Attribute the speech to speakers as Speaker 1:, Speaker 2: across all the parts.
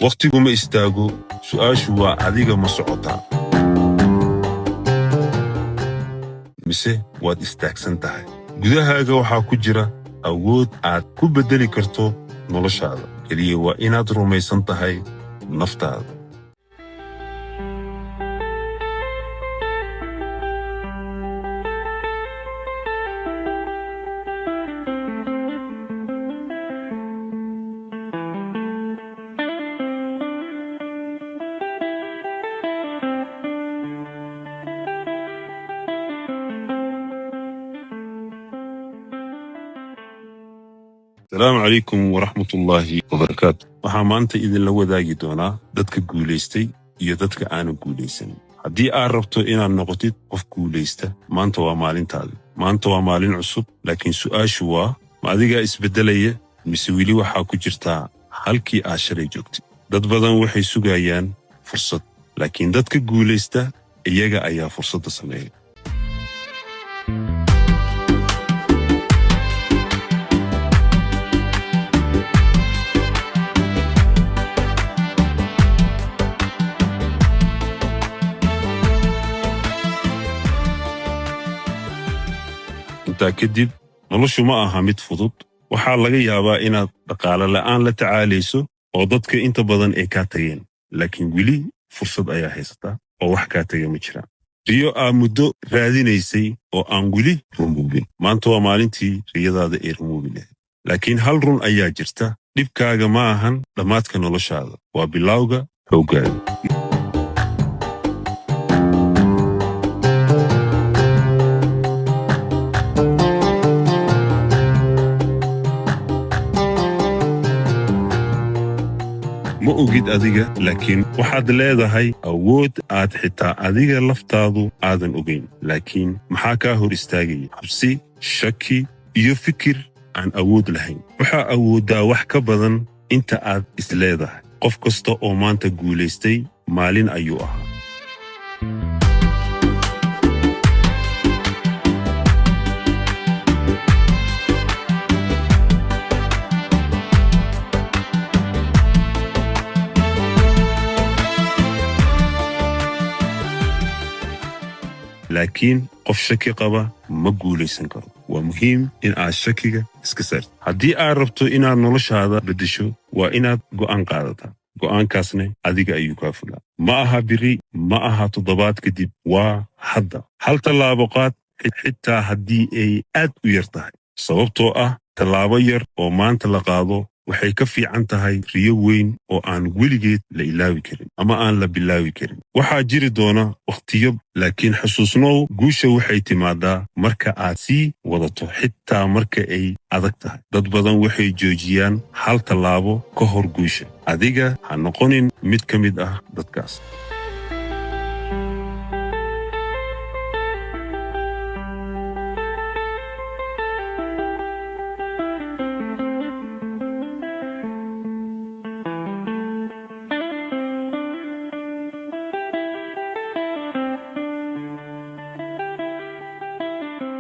Speaker 1: waqtigu ma istaago, su'aashu waa adiga ma socotaa mise waad istaagsan tahay. Gudahaaga waxaa ku jira awood aad ku beddeli karto noloshaada. Keliya waa inaad rumaysan tahay naftaada. السلام عليكم ورحمة الله وبركاته. waxaa maanta idinla wadaagi doonaa dadka guulaystay iyo dadka aanu guulaysan. haddii aad rabto inaad noqotid qof guulaysta, maanta waa maalintaada. maanta waa maalin cusub, laakiin su'aashu waa ma adigaa isbeddelaya mise weli waxaa ku jirtaa halkii aad shalay joogtay. dad badan waxay sugayaan fursad, laakiin dadka guulaysta iyaga ayaa fursadda sameeya. intaa kadib noloshu ma aha mid fudud. waxaa laga yaabaa inaad dhaqaale la'aan la tacaalayso oo dadka inta badan ay kaa tageen, laakiin weli fursad ayaa haysataa oo wax kaa taga ma jiraan. riyo aa muddo raadinaysay oo aan weli rumoobin. maanta waa maalintii riyadaada ay rumoobi lahayd. laakiin hal run ayaa jirta: dhibkaaga ma ahan dhammaadka noloshaada, waa bilowga xooggaaga. ma ogid adiga, laakiin waxaad leedahay awood aad xitaa adiga laftaadu aadan ogayn. laakiin maxaa kaa hor istaagaya? cabsi, shaki iyo fikir aan awood lahayn. waxaa awooddaa wax ka badan inta aad is leedahay. qof kasta oo maanta guulaystay maalin ayuu ahaa. laakiin qof shaki qaba ma guulaysan karo. waa muhiim in aad shakiga iska saarto. haddii aad rabto inaad noloshaada beddesho, waa inaad go'aan qaadataa. go'aankaasna adiga ayuu kaa fulaa. ma aha biri, ma aha toddobaad kadib, waa hadda. hal tallaabo qaad, xitaa haddii ay aad u yar tahay. sababtoo ah tallaabo yar oo maanta la qaado waxay ka fiican tahay riyo weyn oo aan weligeed la ilaawi karin ama aan la bilaawi karin. waxaa jiri doona wakhtiyo, laakiin xusuusnow, guusha waxay timaadaa marka aad sii wadato xitaa marka ay adag tahay. dad badan waxay joojiyaan hal tallaabo ka hor guusha. adiga ha noqonin mid ka mid ah dadkaas.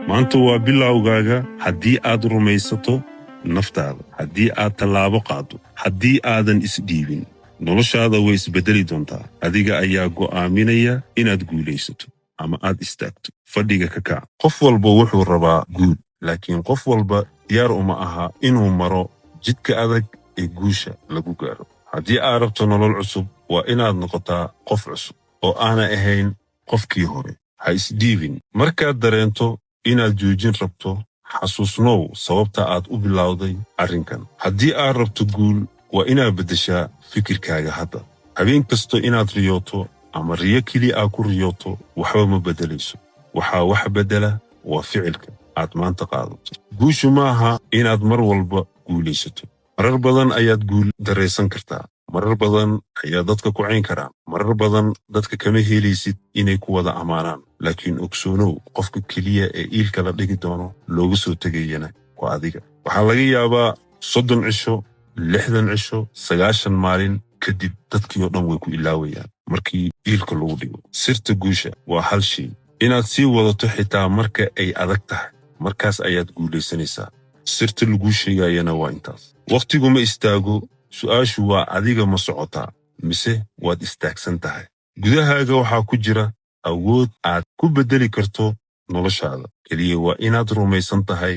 Speaker 1: maanta waa bilowgaaga. haddii aad rumaysato naftaada, haddii aad tallaabo qaado, haddii aadan isdhiibin, noloshaada way isbeddeli doontaa. adiga ayaa go'aaminaya inaad guulaysato ama aad istaagto. fadhiga ka kac. qof walba wuxuu rabaa guul, laakiin qof walba diyaar uma aha inuu maro jidka adag ee guusha lagu gaaro. haddii aad rabto nolol cusub, waa inaad noqotaa qof cusub oo aanay ahayn qofkii hore. ha isdhiibin. markaad dareento inaad joojin rabto, xasuusnow sababta aad u bilowday arrinkan. haddii aad rabto guul, waa inaad beddeshaa fikirkaaga hadda. habeen kasto inaad riyooto ama riyo keli aad ku riyooto waxba ma beddelayso. waxaa wax beddela waa ficilka aad maanta qaadato. guushu ma aha inaad mar walba guulaysato. marar badan ayaad guul daraysan kartaa. marar badan ayaa dadka ku cayn karaan. marar badan dadka kama helaysid inay ku wada ammaanaan. laakiin ogsoonow, qofka keliya ee iilka la dhigi doono looga soo tegayana waa adiga. waxaa laga yaabaa 30 cisho, 60 cisho, 90 maalin kadib dadkii oo dhan way ku ilaawayaan markii iilka lagu dhigo. sirta guusha waa hal shay: inaad sii wadato xitaa marka ay adag tahay. markaas ayaad guulaysanaysaa. sirta lagu sheegayana waa intaas. waqtigu ma istaago, su'aashu waa adiga ma socotaa mise waad istaagsan tahay. Gudahaaga waxaa ku jira awood aad ku beddeli karto noloshaada. Keliya waa inaad rumaysan tahay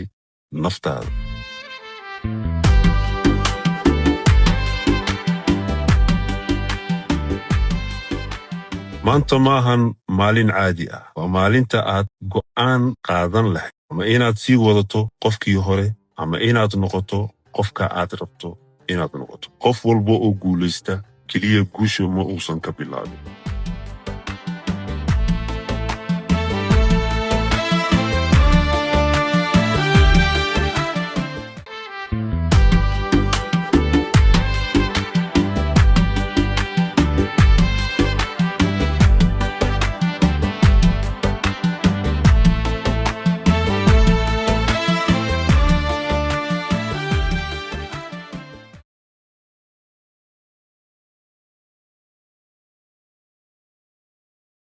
Speaker 1: naftaada. maanta maahan maalin caadi ah. Waa maalinta aad go'aan qaadan lahayd. Ama inaad sii wadato qofkii hore, ama inaad noqoto qofka aad rabto inaad noqoto. Qof walba oo guulaysta keliya guusha ma uusan ka bilaabin.